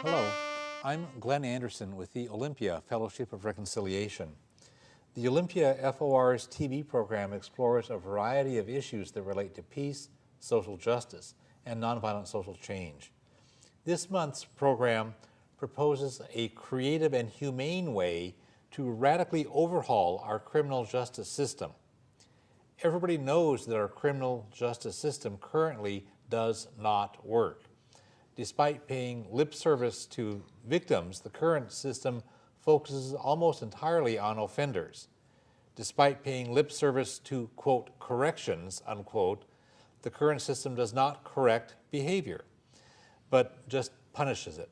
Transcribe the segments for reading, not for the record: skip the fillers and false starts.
Hello, I'm Glenn Anderson with the Olympia Fellowship of Reconciliation. The Olympia FOR's TV program explores a variety of issues that relate to peace, social justice, and nonviolent social change. This month's program proposes a creative and humane way to radically overhaul our criminal justice system. Everybody knows that our criminal justice system currently does not work. Despite paying lip service to victims, the current system focuses almost entirely on offenders. Despite paying lip service to, quote, corrections, unquote, the current system does not correct behavior, but just punishes it.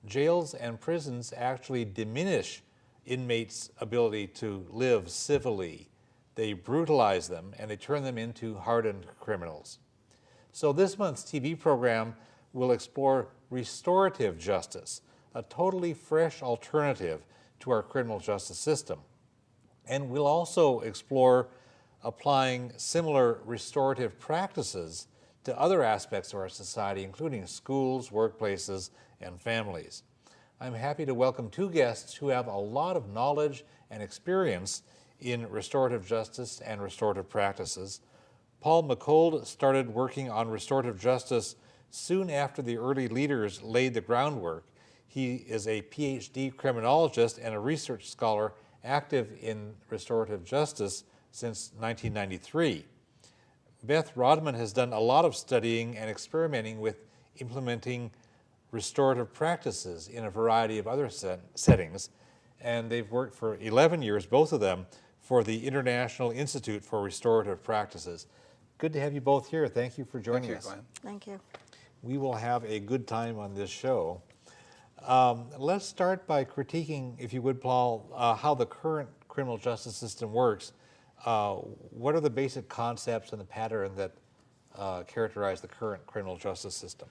Jails and prisons actually diminish inmates' ability to live civilly. They brutalize them and they turn them into hardened criminals. So this month's TV program will explore restorative justice, a totally fresh alternative to our criminal justice system. And we'll also explore applying similar restorative practices to other aspects of our society, including schools, workplaces, and families. I'm happy to welcome two guests who have a lot of knowledge and experience in restorative justice and restorative practices. Paul McCold started working on restorative justice soon after the early leaders laid the groundwork. He is a PhD criminologist and a research scholar active in restorative justice since 1993. Beth Rodman has done a lot of studying and experimenting with implementing restorative practices in a variety of other settings, and they've worked for 11 years, both of them, for the International Institute for Restorative Practices. Good to have you both here. Thank you for joining us. Glenn. Thank you. We will have a good time on this show. Let's start by critiquing, if you would, Paul, how the current criminal justice system works. What are the basic concepts and the pattern that characterize the current criminal justice system?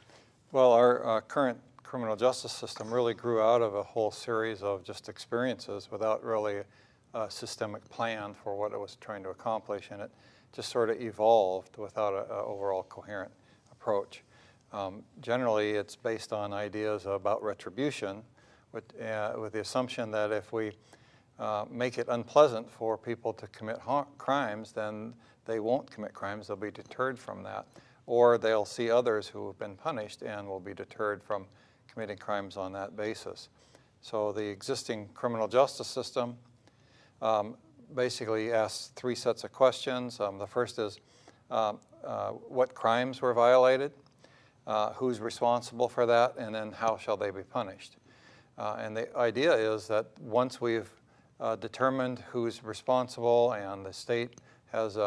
Well, our current criminal justice system really grew out of a whole series of just experiences without really a systemic plan for what it was trying to accomplish, and it just sort of evolved without an overall coherent approach. Generally, it's based on ideas about retribution with the assumption that if we make it unpleasant for people to commit crimes, then they won't commit crimes, they'll be deterred from that. Or they'll see others who have been punished and will be deterred from committing crimes on that basis. So the existing criminal justice system basically asks three sets of questions. The first is what crimes were violated? Who's responsible for that, and then how shall they be punished? And the idea is that once we've determined who's responsible and the state has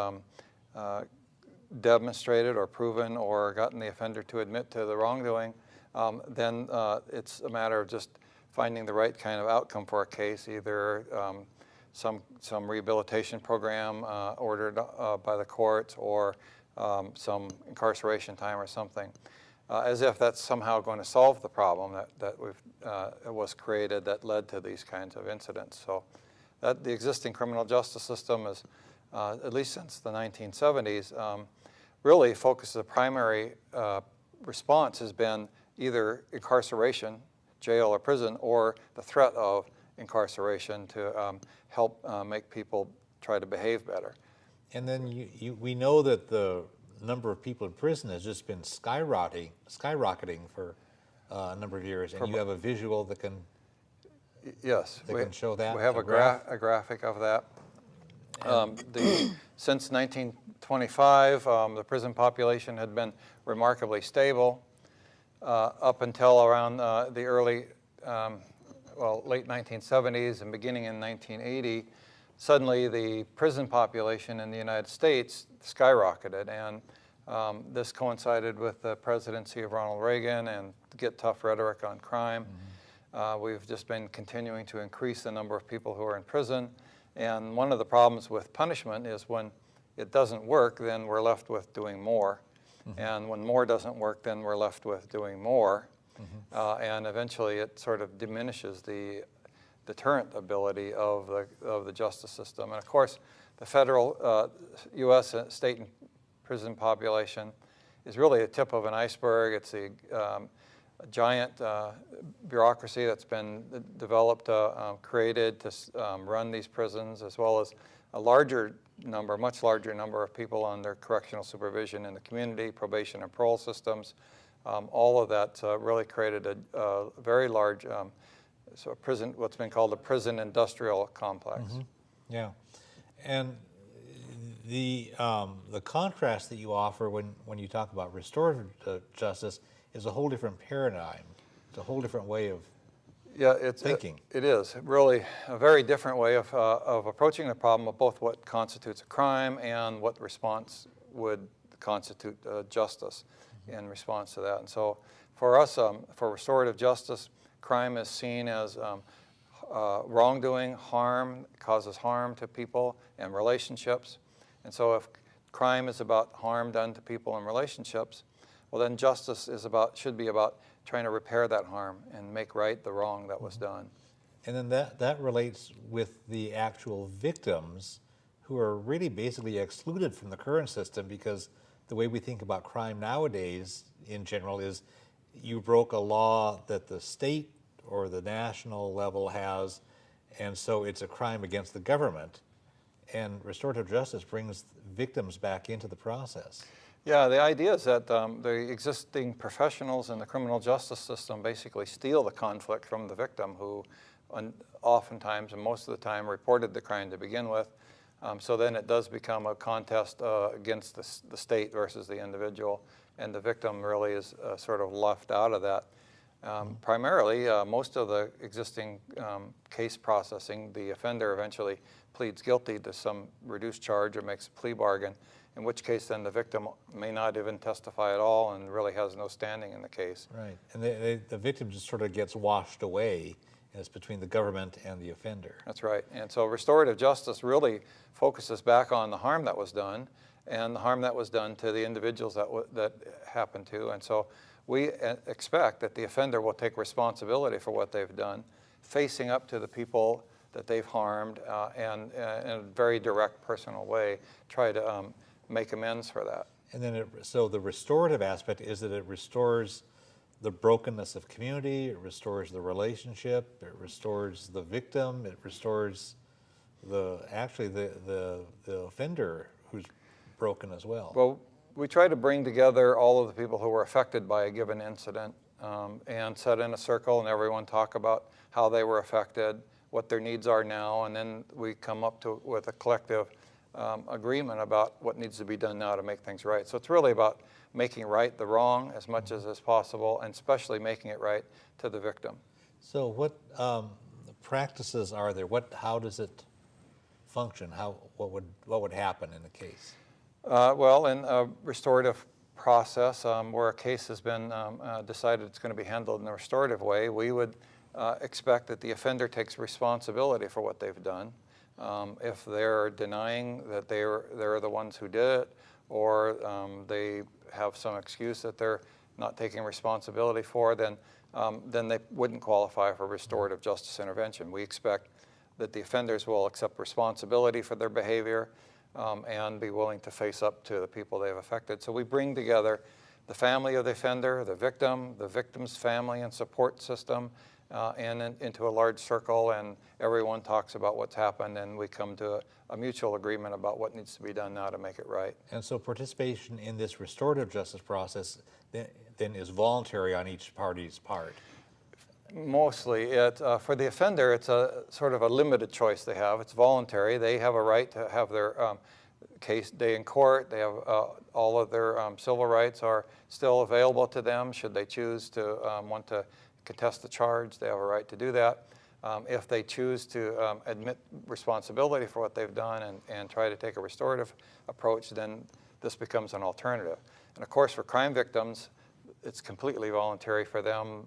demonstrated or proven or gotten the offender to admit to the wrongdoing, then it's a matter of just finding the right kind of outcome for a case, either some rehabilitation program ordered by the courts, or some incarceration time or something, as if that's somehow going to solve the problem that was created that led to these kinds of incidents. So that the existing criminal justice system is, at least since the 1970s, really focuses, the primary response has been either incarceration, jail or prison, or the threat of incarceration to help make people try to behave better. And then we know that the number of people in prison has just been skyrocketing for a number of years, and you have a visual that can can show that. We have a graphic of that. Since 1925, the prison population had been remarkably stable up until around the early, late 1970s and beginning in 1980. Suddenly, the prison population in the United States skyrocketed, and this coincided with the presidency of Ronald Reagan and Get Tough rhetoric on crime. We've just been continuing to increase the number of people who are in prison, and one of the problems with punishment is when it doesn't work, then we're left with doing more, and when more doesn't work, then we're left with doing more, and eventually it sort of diminishes the deterrent ability of the justice system. And of course, the federal U.S. state and prison population is really a tip of an iceberg. It's a giant bureaucracy that's been developed, created to run these prisons, as well as a much larger number of people under correctional supervision in the community, probation and parole systems. All of that really created a very large prison, what's been called a prison industrial complex. Yeah, and the contrast that you offer when you talk about restorative justice is a whole different paradigm. It's a whole different way of thinking. It is really a very different way of approaching the problem of both what constitutes a crime and what response would constitute justice in response to that. And so for us, for restorative justice, crime is seen as wrongdoing, harm, causes harm to people and relationships. And so if crime is about harm done to people and relationships, well then justice should be about trying to repair that harm and make right the wrong that was done. And then that relates with the actual victims, who are really basically excluded from the current system, because the way we think about crime nowadays in general is you broke a law that the state or the national level has, and so it's a crime against the government. And restorative justice brings victims back into the process. Yeah, the idea is that the existing professionals in the criminal justice system basically steal the conflict from the victim, who oftentimes and most of the time reported the crime to begin with. So then it does become a contest against the state versus the individual, and the victim really is sort of left out of that. Primarily, most of the existing case processing, the offender eventually pleads guilty to some reduced charge or makes a plea bargain, in which case then the victim may not even testify at all and really has no standing in the case. Right, and the victim just sort of gets washed away, and it's between the government and the offender. That's right, and so restorative justice really focuses back on the harm that was done, and the harm that was done to the individuals that happened to, and so we expect that the offender will take responsibility for what they've done, facing up to the people that they've harmed, and in a very direct, personal way, try to make amends for that. And then, so the restorative aspect is that it restores the brokenness of community, it restores the relationship, it restores the victim, it restores the offender who's broken as well. Well, we try to bring together all of the people who were affected by a given incident and sit in a circle and everyone talk about how they were affected, what their needs are now, and then we come up with a collective agreement about what needs to be done now to make things right. So it's really about making right the wrong as much as is possible, and especially making it right to the victim. So what practices are there? How does it function? What would happen in the case? Well, in a restorative process where a case has been decided it's going to be handled in a restorative way, we would expect that the offender takes responsibility for what they've done. If they're denying that they're the ones who did it, or they have some excuse that they're not taking responsibility for, then they wouldn't qualify for restorative justice intervention. We expect that the offenders will accept responsibility for their behavior and be willing to face up to the people they've affected. So we bring together the family of the offender, the victim's family and support system, and into a large circle, and everyone talks about what's happened, and we come to a mutual agreement about what needs to be done now to make it right. And so participation in this restorative justice process then is voluntary on each party's part? Mostly. For the offender, it's a sort of a limited choice they have. It's voluntary. They have a right to have their case day in court. They have all of their civil rights are still available to them should they choose to want to contest the charge. They have a right to do that. If they choose to admit responsibility for what they've done and try to take a restorative approach, then this becomes an alternative. And of course, for crime victims, it's completely voluntary for them.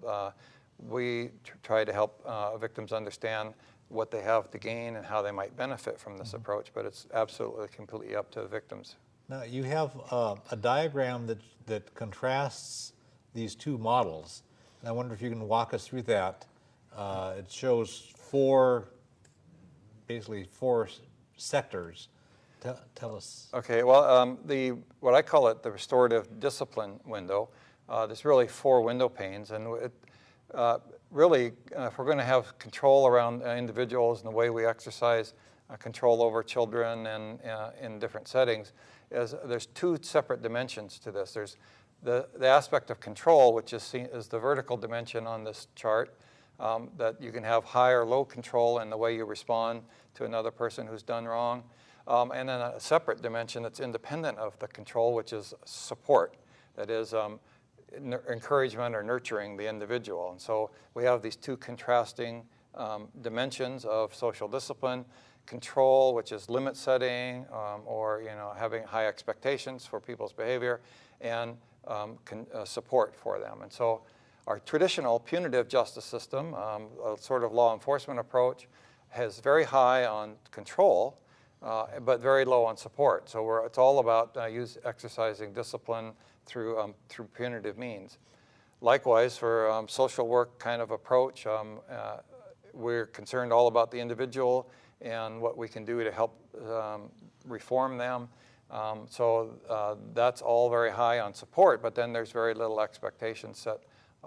We try to help victims understand what they have to gain and how they might benefit from this approach, but it's absolutely completely up to the victims. Now, you have a diagram that contrasts these two models. And I wonder if you can walk us through that. It shows basically four sectors. Tell us. Okay, well, what I call it the restorative discipline window, there's really 4 window panes, and really, if we're going to have control around individuals and the way we exercise control over children and in different settings, there's 2 separate dimensions to this. There's the aspect of control, which is seen as the vertical dimension on this chart, that you can have high or low control in the way you respond to another person who's done wrong. And then a separate dimension that's independent of the control, which is support. That is encouragement or nurturing the individual. And so we have these 2 contrasting dimensions of social discipline. Control, which is limit setting or having high expectations for people's behavior, and support for them. And so our traditional punitive justice system, a sort of law enforcement approach, has very high on control, but very low on support. So it's all about exercising discipline through punitive means. Likewise, for social work kind of approach, we're concerned all about the individual and what we can do to help reform them. So that's all very high on support, but then there's very little expectation set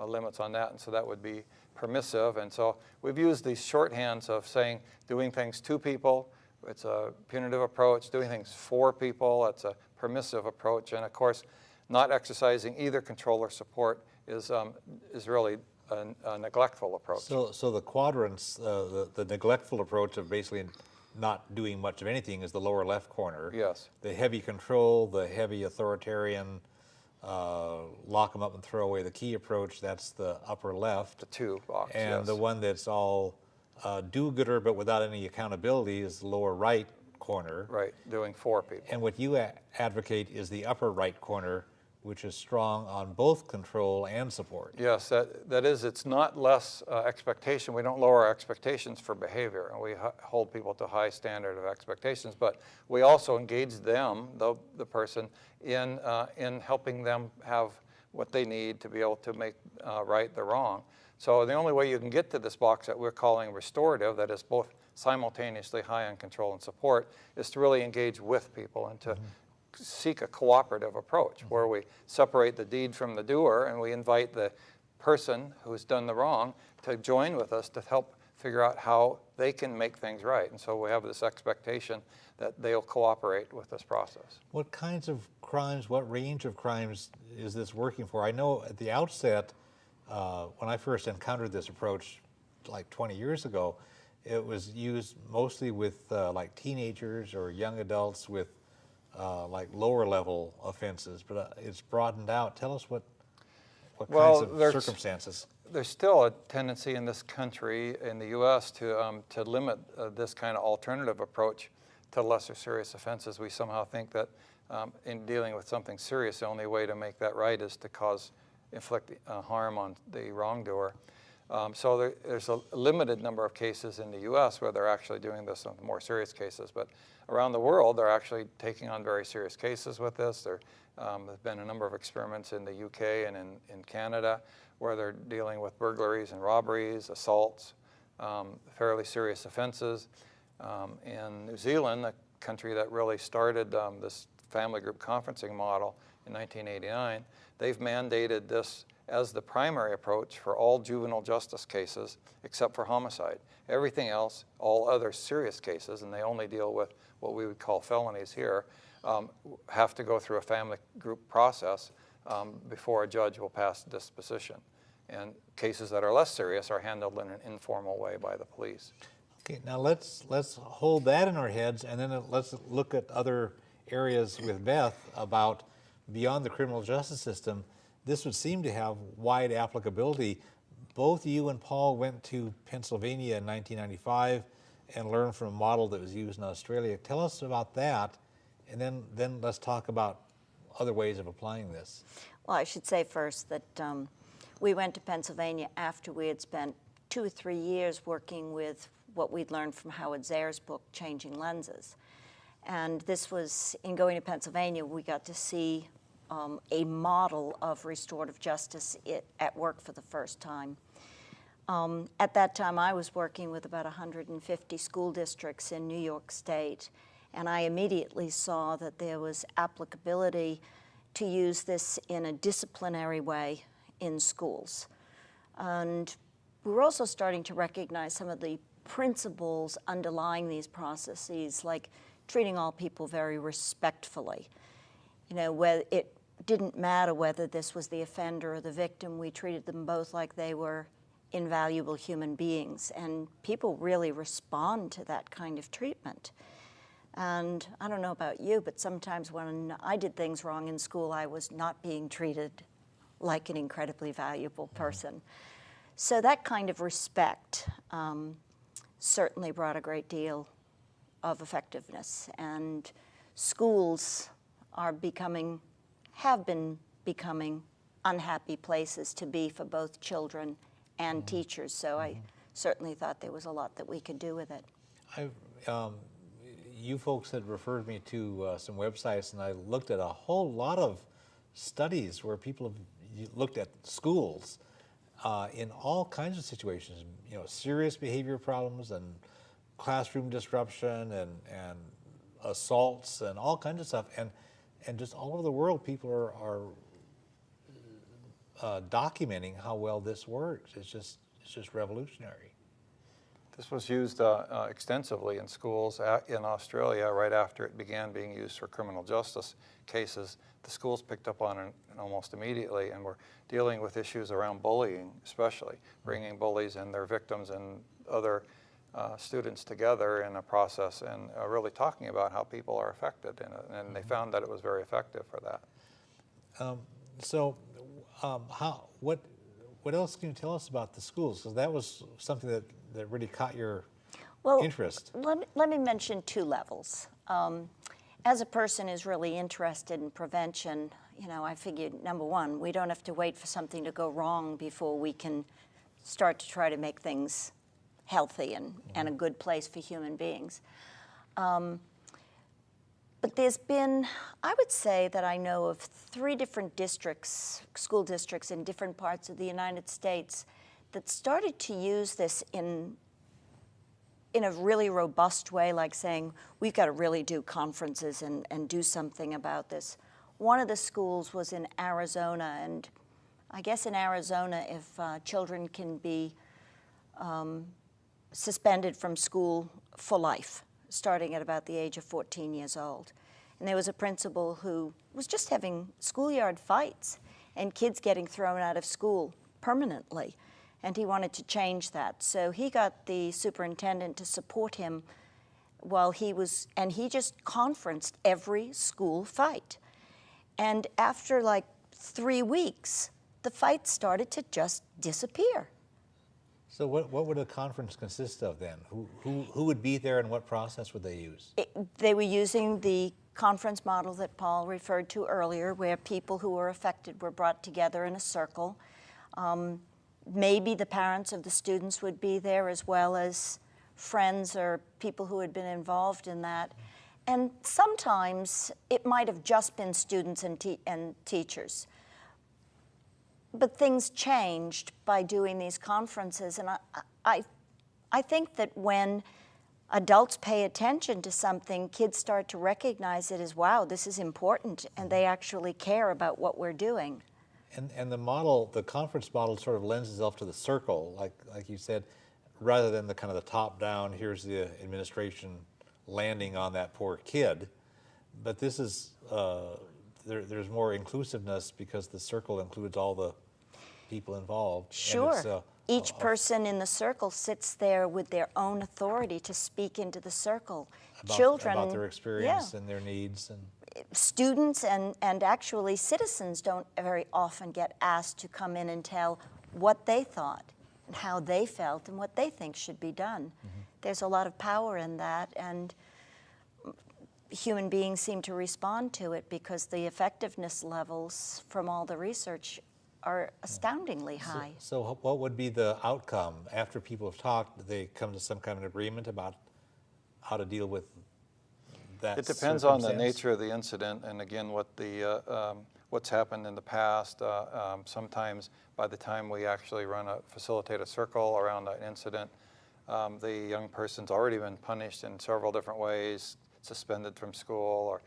limits on that, and so that would be permissive. And so we've used these shorthands of saying doing things to people, it's a punitive approach, doing things for people, that's a permissive approach, and of course not exercising either control or support is really a neglectful approach. So the quadrants, the neglectful approach of basically not doing much of anything is the lower left corner. Yes. The heavy control, the heavy authoritarian, lock them up and throw away the key approach, that's the upper left. The 2 box, And yes. the one that's all do-gooder but without any accountability is the lower right corner. Right, doing for people. And what you advocate is the upper right corner, which is strong on both control and support. Yes, that is, it's not less expectation. We don't lower our expectations for behavior, and we hold people to a high standard of expectations, but we also engage them, the person, in helping them have what they need to be able to make right the wrong. So the only way you can get to this box that we're calling restorative, that is both simultaneously high on control and support, is to really engage with people and to seek a cooperative approach where we separate the deed from the doer, and we invite the person who's done the wrong to join with us to help figure out how they can make things right. And so we have this expectation that they'll cooperate with this process. What kinds of crimes, what range of crimes is this working for? I know at the outset, when I first encountered this approach like 20 years ago, it was used mostly with like teenagers or young adults with like lower level offenses, but it's broadened out. Tell us what kinds of circumstances. There's still a tendency in this country, in the U.S., to limit this kind of alternative approach to lesser serious offenses. We somehow think that in dealing with something serious, the only way to make that right is to inflict harm on the wrongdoer. So there's a limited number of cases in the US where they're actually doing this on more serious cases, but around the world they're actually taking on very serious cases with this. There's been a number of experiments in the UK and in Canada where they're dealing with burglaries and robberies, assaults, fairly serious offenses. In New Zealand, the country that really started this family group conferencing model in 1989, they've mandated this as the primary approach for all juvenile justice cases except for homicide. Everything else, all other serious cases, and they only deal with what we would call felonies here, have to go through a family group process before a judge will pass disposition. And cases that are less serious are handled in an informal way by the police. Okay, now let's hold that in our heads, and then let's look at other areas with Beth about beyond the criminal justice system. This would seem to have wide applicability. Both you and Paul went to Pennsylvania in 1995 and learned from a model that was used in Australia. Tell us about that, and then let's talk about other ways of applying this. Well, I should say first that we went to Pennsylvania after we had spent 2 or 3 years working with what we'd learned from Howard Zer's book, Changing Lenses. And this was, in going to Pennsylvania, we got to see a model of restorative justice at work for the first time. At that time, I was working with about 150 school districts in New York State, and I immediately saw that there was applicability to use this in a disciplinary way in schools. And we were also starting to recognize some of the principles underlying these processes, like treating all people very respectfully. You know, where it didn't matter whether this was the offender or the victim, we treated them both like they were invaluable human beings, and people really respond to that kind of treatment. And I don't know about you, but sometimes when I did things wrong in school, I was not being treated like an incredibly valuable person. So that kind of respect certainly brought a great deal of effectiveness, and schools are have been becoming unhappy places to be for both children and teachers. So I certainly thought there was a lot that we could do with it. You folks had referred me to some websites, and I looked at a whole lot of studies where people have looked at schools in all kinds of situations, you know, serious behavior problems and classroom disruption and assaults and all kinds of stuff, and just all over the world, people are documenting how well this works. It's just revolutionary. This was used extensively in schools in Australia right after it began being used for criminal justice cases. The schools picked up on it almost immediately and were dealing with issues around bullying, especially bringing bullies and their victims and other students together in a process and really talking about how people are affected, and they found that it was very effective for that. What else can you tell us about the schools? Because that was something that really caught your interest. Let me mention 2 levels. As a person who's really interested in prevention, you know, I figured, number one, we don't have to wait for something to go wrong before we can start to try to make things healthy and a good place for human beings. But there's been, I would say that I know of 3 different districts, school districts in different parts of the United States that started to use this in a really robust way, like saying, we've got to really do conferences and do something about this. One of the schools was in Arizona, and I guess in Arizona, if children can be suspended from school for life, starting at about the age of 14 years old. And there was a principal who was just having schoolyard fights and kids getting thrown out of school permanently. And he wanted to change that. So he got the superintendent to support him while he just conferenced every school fight. And after like 3 weeks, the fights started to just disappear. So what would a conference consist of then? Who would be there, and what process would they use? They were using the conference model that Paul referred to earlier, where people who were affected were brought together in a circle. maybe the parents of the students would be there, as well as friends or people who had been involved in that. And sometimes it might have just been students and teachers. But things changed by doing these conferences, and I think that when adults pay attention to something, kids start to recognize it as, wow, this is important, and they actually care about what we're doing. And the model, the conference model, sort of lends itself to the circle, like you said, rather than the kind of the top-down, here's the administration landing on that poor kid. But this is, there's more inclusiveness because the circle includes all the people involved. Sure. Each person in the circle sits there with their own authority to speak into the circle. Children, about their experience and their needs. And students and actually citizens don't very often get asked to come in and tell what they thought and how they felt and what they think should be done. There's a lot of power in that, and human beings seem to respond to it because the effectiveness levels from all the research are astoundingly high. So what would be the outcome after people have talked? Do they come to some kind of agreement about how to deal with that? It depends on the nature of the incident, and again, what the what's happened in the past. Sometimes by the time we actually facilitate a circle around an incident, the young person's already been punished in several different ways, suspended from school,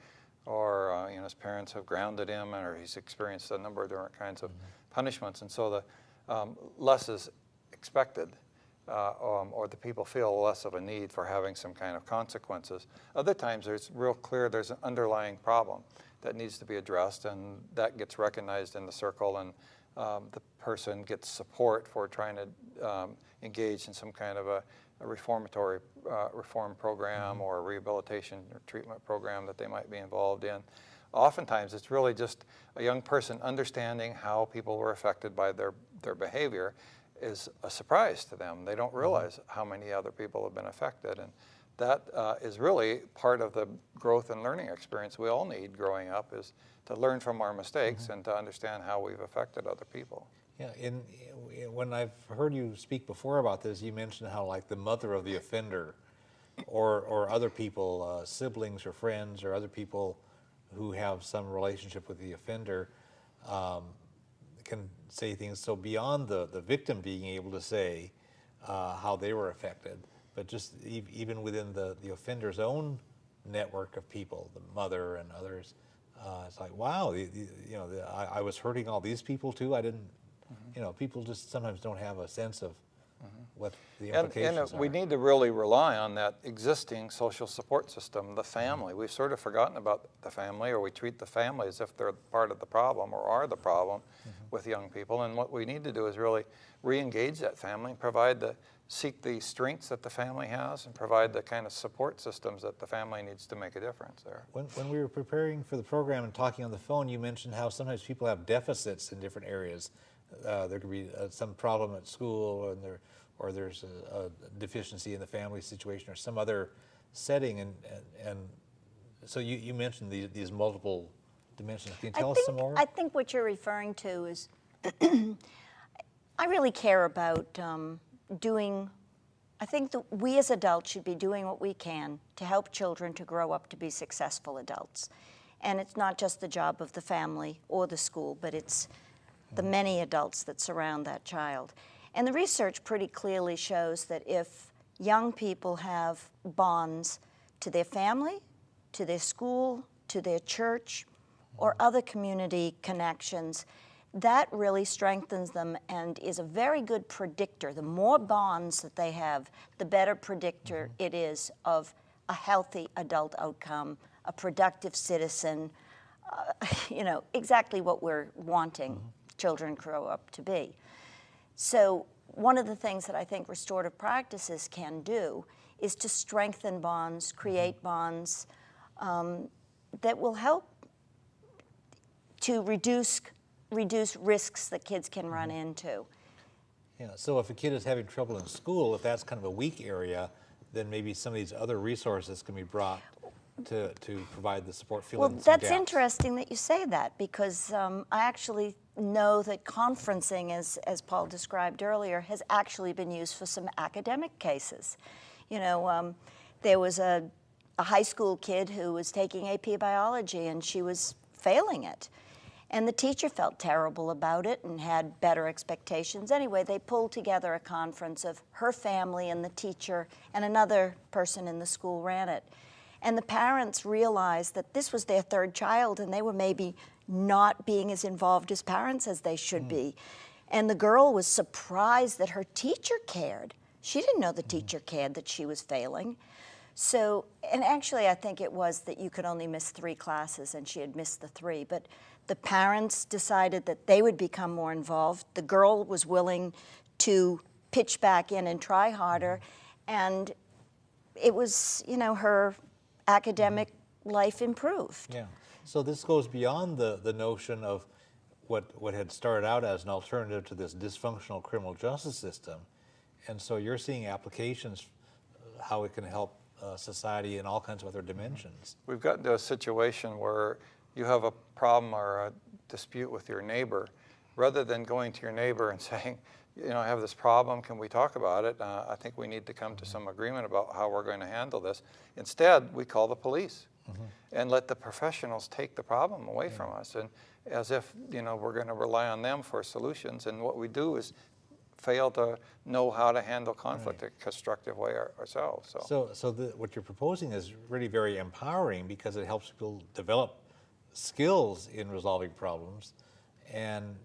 or you know, his parents have grounded him, or he's experienced a number of different kinds of punishments, and so the less is expected, or the people feel less of a need for having some kind of consequences. Other times there's real clear there's an underlying problem that needs to be addressed, and that gets recognized in the circle, and the person gets support for trying to engage in some kind of a reformatory reform program or a rehabilitation or treatment program that they might be involved in. Oftentimes it's really just a young person understanding how people were affected by their behavior is a surprise to them. They don't realize how many other people have been affected, and that is really part of the growth and learning experience we all need growing up, is to learn from our mistakes and to understand how we've affected other people. Yeah, when I've heard you speak before about this, you mentioned how like the mother of the offender or other people, siblings or friends or other people who have some relationship with the offender can say things. So beyond the victim being able to say how they were affected, but just even within the offender's own network of people, the mother and others, it's like, wow, I was hurting all these people too. I didn't, people just sometimes don't have a sense of what the implications are. We need to really rely on that existing social support system, the family. We've sort of forgotten about the family, or we treat the family as if they're part of the problem or are the problem with young people. And what we need to do is really re-engage that family and seek the strengths that the family has and provide the kind of support systems that the family needs to make a difference there. When we were preparing for the program and talking on the phone, you mentioned how sometimes people have deficits in different areas. There could be some problem at school, or there's a deficiency in the family situation or some other setting, and so you mentioned these multiple dimensions. Can you tell us some more? I think what you're referring to is I really care about I think that we as adults should be doing what we can to help children to grow up to be successful adults. And it's not just the job of the family or the school, but it's the many adults that surround that child. And the research pretty clearly shows that if young people have bonds to their family, to their school, to their church, or other community connections, that really strengthens them and is a very good predictor. The more bonds that they have, the better predictor it is of a healthy adult outcome, a productive citizen, exactly what we're wanting children grow up to be. So one of the things that I think restorative practices can do is to strengthen bonds, create bonds that will help to reduce risks that kids can run into. Yeah, so if a kid is having trouble in school, if that's kind of a weak area, then maybe some of these other resources can be brought to provide the support. Well, that's interesting that you say that, because I actually know that conferencing, as Paul described earlier, has actually been used for some academic cases. You know, there was a high school kid who was taking AP biology and she was failing it. And the teacher felt terrible about it and had better expectations. Anyway, they pulled together a conference of her family and the teacher, and another person in the school ran it. And the parents realized that this was their third child and they were maybe not being as involved as parents as they should be. And the girl was surprised that her teacher cared. She didn't know the teacher cared that she was failing. So, and actually I think it was that you could only miss 3 classes and she had missed the 3, but the parents decided that they would become more involved. The girl was willing to pitch back in and try harder, and it was, you know, her academic life improved. Yeah. So this goes beyond the notion of what had started out as an alternative to this dysfunctional criminal justice system. And so you're seeing applications, how it can help society in all kinds of other dimensions. We've gotten to a situation where you have a problem or a dispute with your neighbor. Rather than going to your neighbor and saying, you know, I have this problem, can we talk about it? I think we need to come to some agreement about how we're going to handle this. Instead, we call the police and let the professionals take the problem away from us, and as if, you know, we're going to rely on them for solutions. And what we do is fail to know how to handle conflict in a constructive way ourselves. So what you're proposing is really very empowering because it helps people develop skills in resolving problems and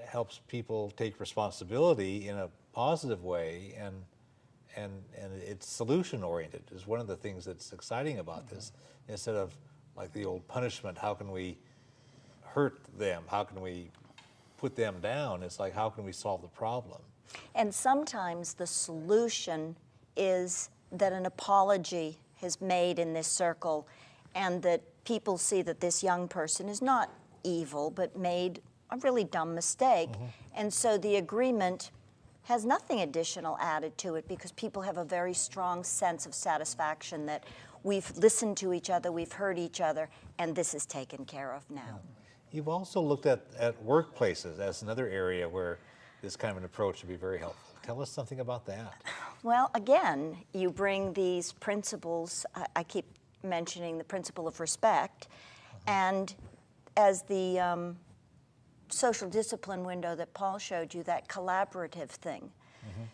helps people take responsibility in a positive way, and it's solution oriented is one of the things that's exciting about this. Instead of like the old punishment, how can we hurt them, how can we put them down, it's like how can we solve the problem. And sometimes the solution is that an apology is made in this circle and that people see that this young person is not evil but made a really dumb mistake. And so the agreement has nothing additional added to it because people have a very strong sense of satisfaction that we've listened to each other, we've heard each other, and this is taken care of now. You've also looked at workplaces as another area where this kind of an approach would be very helpful. Tell us something about that. Well, again, you bring these principles, I keep mentioning the principle of respect, and as the social discipline window that Paul showed you, that collaborative thing.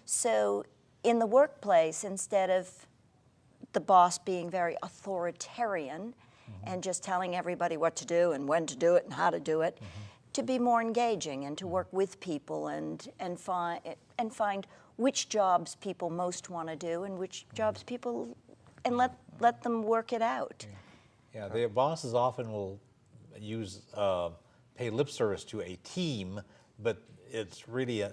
So in the workplace, instead of the boss being very authoritarian and just telling everybody what to do and when to do it and how to do it, to be more engaging and to work with people and find which jobs people most want to do and which jobs people, and let them work it out. Yeah, the bosses often will use pay lip service to a team, but it's really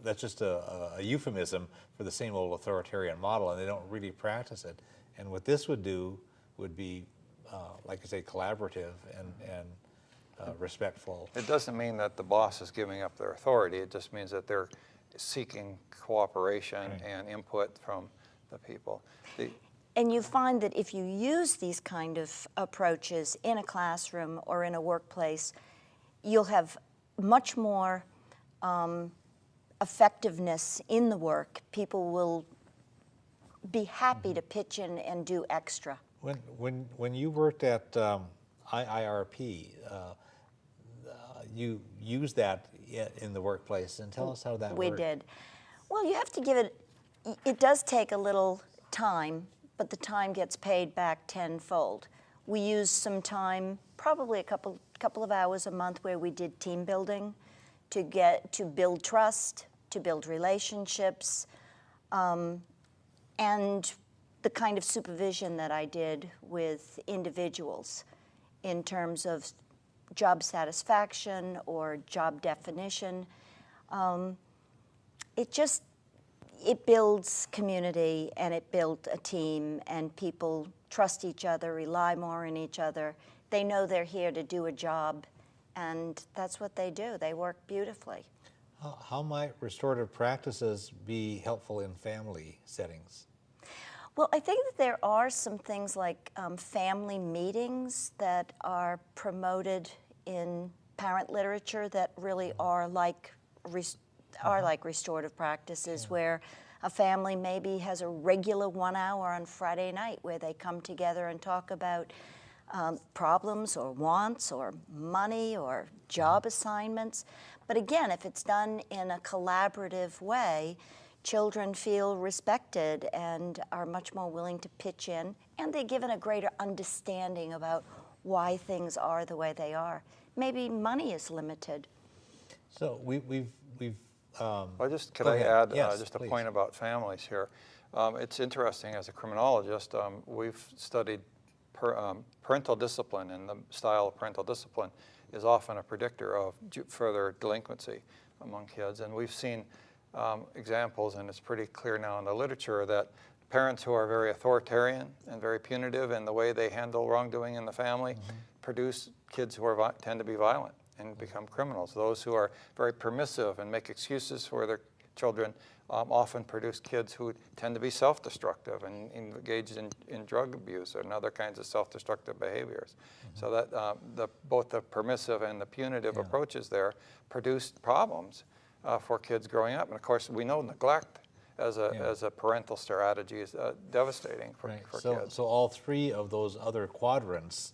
that's just a euphemism for the same old authoritarian model, and they don't really practice it. And what this would do would be, like I say, collaborative and respectful. It doesn't mean that the boss is giving up their authority. It just means that they're seeking cooperation and input from the people. And you find that if you use these kind of approaches in a classroom or in a workplace, you'll have much more effectiveness in the work. People will be happy to pitch in and do extra. When you worked at IIRP, you used that in the workplace, and tell us how that worked. We did. Well, you have to give it does take a little time, but the time gets paid back tenfold. We used some time, probably a couple of hours a month, where we did team building to build trust, to build relationships, and the kind of supervision that I did with individuals in terms of job satisfaction or job definition. It builds community, and it built a team, and people trust each other, rely more on each other. They know they're here to do a job, and that's what they do. They work beautifully. How might restorative practices be helpful in family settings? Well, I think that there are some things like family meetings that are promoted in parent literature that really are like restorative practices, where a family maybe has a regular 1 hour on Friday night where they come together and talk about problems or wants or money or job assignments. But again, if it's done in a collaborative way, children feel respected and are much more willing to pitch in, and they're given a greater understanding about why things are the way they are. Maybe money is limited. So we've Could I add yes, just a please. point about families here? It's interesting, as a criminologist, we've studied parental discipline, and the style of parental discipline is often a predictor of further delinquency among kids. And we've seen examples, and it's pretty clear now in the literature, that parents who are very authoritarian and very punitive in the way they handle wrongdoing in the family produce kids who tend to be violent and become criminals. Those who are very permissive and make excuses for their children often produce kids who tend to be self-destructive and engaged in drug abuse and other kinds of self-destructive behaviors. So that both the permissive and the punitive approaches there produce problems for kids growing up. And of course, we know neglect as a parental strategy is devastating for kids. So all three of those other quadrants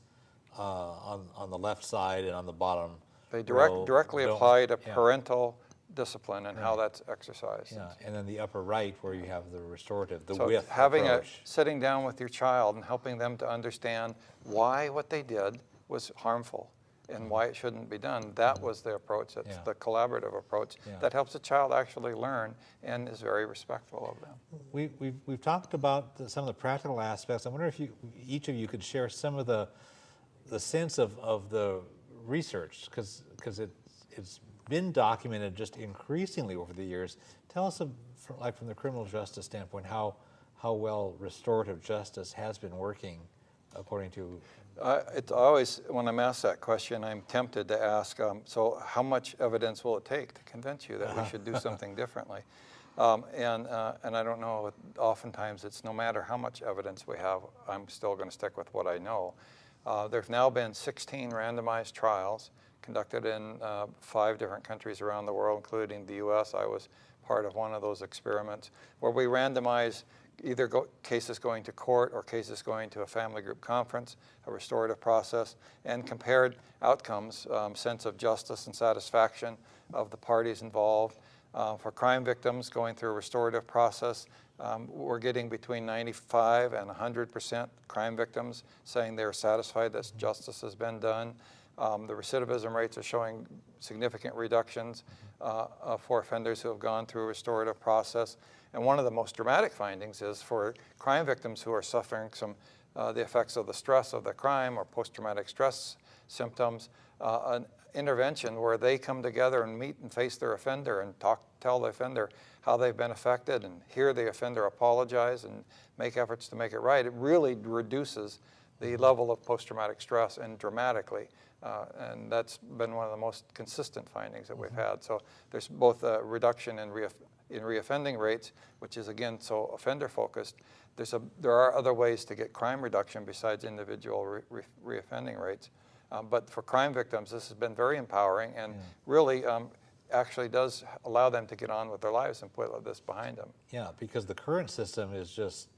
on the left side and on the bottom, they directly apply to parental discipline and how that's exercised. Yeah, and then the upper right where you have the restorative, the so with having approach. Sitting down with your child and helping them to understand why what they did was harmful and why it shouldn't be done. That was the approach. That's the collaborative approach that helps the child actually learn and is very respectful of them. We've talked about some of the practical aspects. I wonder if each of you could share some of the sense of the research, because it's been documented just increasingly over the years. Tell us, from the criminal justice standpoint, how well restorative justice has been working according to... It's always, when I'm asked that question, I'm tempted to ask, so how much evidence will it take to convince you that we should do something differently? And I don't know, oftentimes it's no matter how much evidence we have, I'm still going to stick with what I know. There have now been 16 randomized trials conducted in 5 different countries around the world, including the US. I was part of one of those experiments, where we randomize either cases going to court or cases going to a family group conference, a restorative process, and compared outcomes, sense of justice and satisfaction of the parties involved. For crime victims going through a restorative process, we're getting between 95 and 100% crime victims saying they're satisfied that justice has been done. The recidivism rates are showing significant reductions for offenders who have gone through a restorative process. And one of the most dramatic findings is for crime victims who are suffering the effects of the stress of the crime or post-traumatic stress symptoms, an intervention where they come together and meet and face their offender and tell the offender how they've been affected and hear the offender apologize and make efforts to make it right. It really reduces the level of post-traumatic stress and dramatically. And that's been one of the most consistent findings that we've had. So there's both a reduction in reoffending rates, which is again so offender-focused. There are other ways to get crime reduction besides individual reoffending rates. But for crime victims, this has been very empowering and really actually does allow them to get on with their lives and put this behind them. Yeah, because the current system is just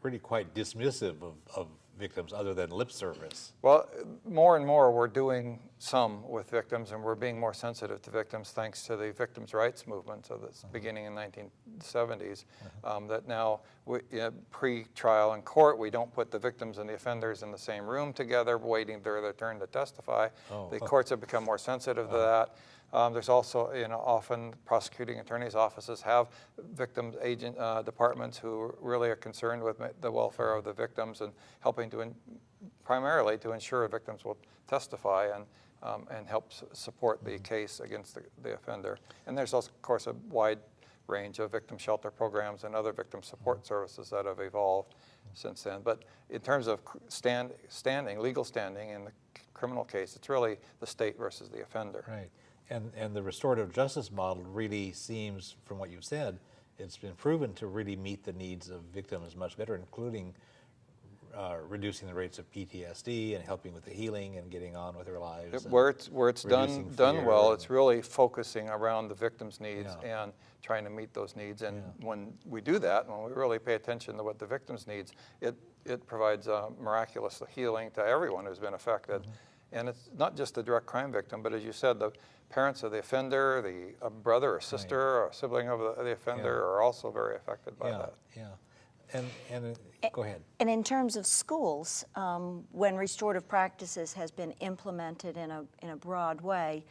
really quite dismissive of victims other than lip service. Well, more and more we're doing some with victims, and we're being more sensitive to victims thanks to the victims' rights movement of this beginning in 1970s, that now pre-trial in court, we don't put the victims and the offenders in the same room together waiting their turn to testify. The courts have become more sensitive to that. There's also, often prosecuting attorneys' offices have victim agent departments who really are concerned with the welfare of the victims and helping primarily to ensure victims will testify and help support the case against the offender. And there's also, of course, a wide range of victim shelter programs and other victim support services that have evolved since then. But in terms of legal standing in the criminal case, it's really the state versus the offender. Right. And the restorative justice model really seems, from what you've said, it's been proven to really meet the needs of victims much better, including reducing the rates of PTSD and helping with the healing and getting on with their lives. Where it's reducing done well, fear it's really focusing around the victim's needs Yeah. and trying to meet those needs. And when we do that, when we really pay attention to what the victim's needs, it provides miraculous healing to everyone who's been affected. And it's not just the direct crime victim, but as you said, the parents of the offender, the brother or sister or sibling of the offender are also very affected by that. Yeah. And go ahead. And in terms of schools, when restorative practices has been implemented in a broad way,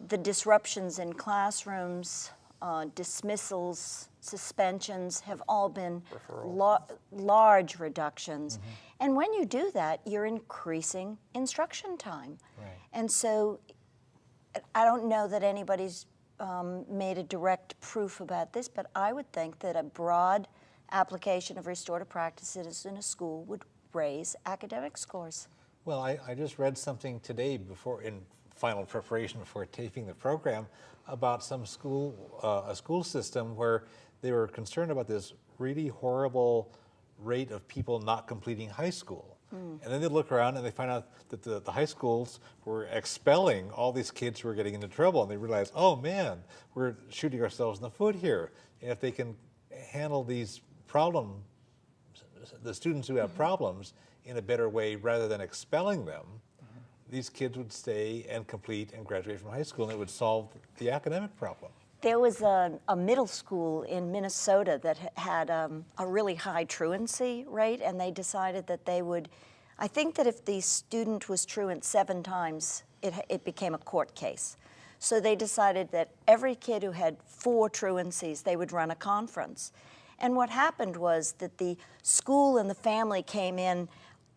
the disruptions in classrooms, dismissals, suspensions have all been large reductions. And when you do that, you're increasing instruction time. Right. And so I don't know that anybody's made a direct proof about this, but I would think that a broad application of restorative practices in a school would raise academic scores. Well, I just read something today in final preparation before taping the program about some school, a school system where they were concerned about this really horrible rate of people not completing high school. And then they look around and they find out that the high schools were expelling all these kids who were getting into trouble, and they realize, oh man, we're shooting ourselves in the foot here. And if they can handle these problems, the students who have problems, in a better way rather than expelling them, these kids would stay and complete and graduate from high school, and it would solve the academic problem. There was a middle school in Minnesota that had a really high truancy rate, and they decided that they would, I think that if the student was truant 7 times, it became a court case. So they decided that every kid who had 4 truancies, they would run a conference. And what happened was that the school and the family came in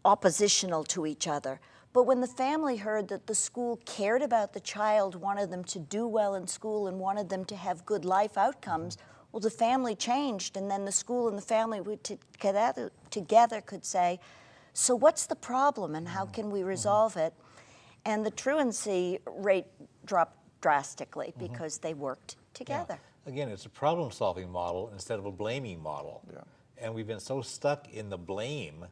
oppositional to each other. But when the family heard that the school cared about the child, wanted them to do well in school, and wanted them to have good life outcomes, well, the family changed, and then the school and the family would together could say, so what's the problem and how can we resolve it? And the truancy rate dropped drastically because they worked together. Yeah. Again, it's a problem-solving model instead of a blaming model. Yeah. And we've been so stuck in the blame,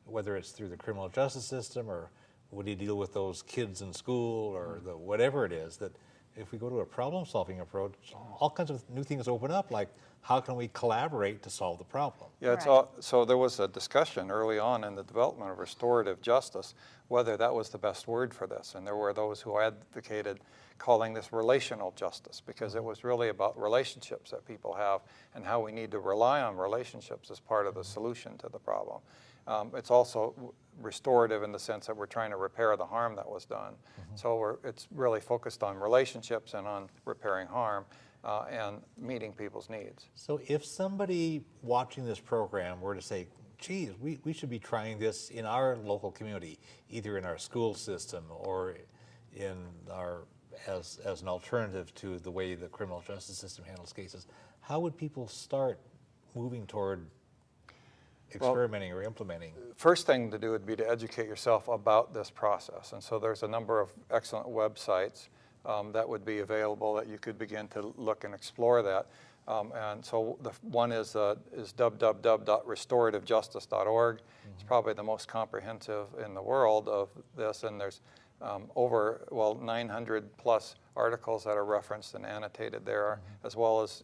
whether it's through the criminal justice system or would you deal with those kids in school or whatever it is, that if we go to a problem-solving approach, all kinds of new things open up, like how can we collaborate to solve the problem? Yeah, it's all, so there was a discussion early on in the development of restorative justice, whether that was the best word for this. And there were those who advocated calling this relational justice, because it was really about relationships that people have and how we need to rely on relationships as part of the solution to the problem. It's also restorative in the sense that we're trying to repair the harm that was done. So it's really focused on relationships and on repairing harm and meeting people's needs. So if somebody watching this program were to say, geez, we should be trying this in our local community, either in our school system or in our, as an alternative to the way the criminal justice system handles cases, how would people start moving toward experimenting or implementing? First thing to do would be to educate yourself about this process. And so there's a number of excellent websites that would be available that you could begin to look and explore that. And so the one is www.restorativejustice.org. It's probably the most comprehensive in the world of this, and there's over 900 plus articles that are referenced and annotated there, as well as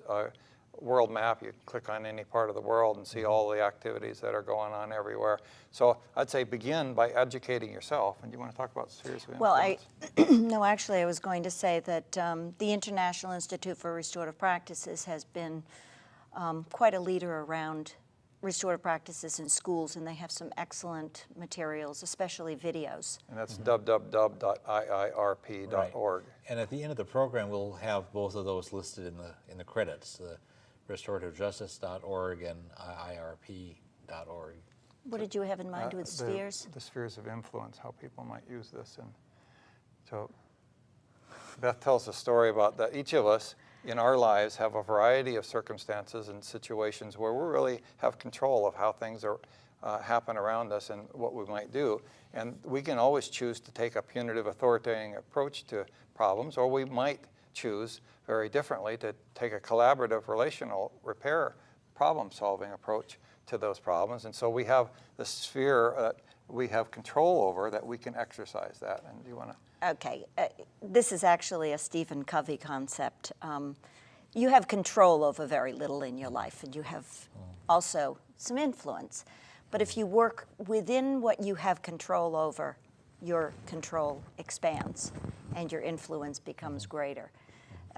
world map. You can click on any part of the world and see all the activities that are going on everywhere. So I'd say begin by educating yourself. And do you want to talk about spheres of influence? Well, no, actually I was going to say that the International Institute for Restorative Practices has been quite a leader around restorative practices in schools, and they have some excellent materials, especially videos. And that's www.iirp.org. Right. And at the end of the program, we'll have both of those listed in the credits, restorativjustice.org and iirp.org. What did you have in mind with spheres? The spheres of influence, how people might use this. And so Beth tells a story about that each of us in our lives have a variety of circumstances and situations where we really have control of how things are happen around us and what we might do. And we can always choose to take a punitive authoritarian approach to problems, or we might choose very differently to take a collaborative relational repair problem-solving approach to those problems. And so we have the sphere that we have control over that we can exercise that. And do you want to? Okay, this is actually a Stephen Covey concept. You have control over very little in your life, and you have also some influence. But if you work within what you have control over, your control expands and your influence becomes greater.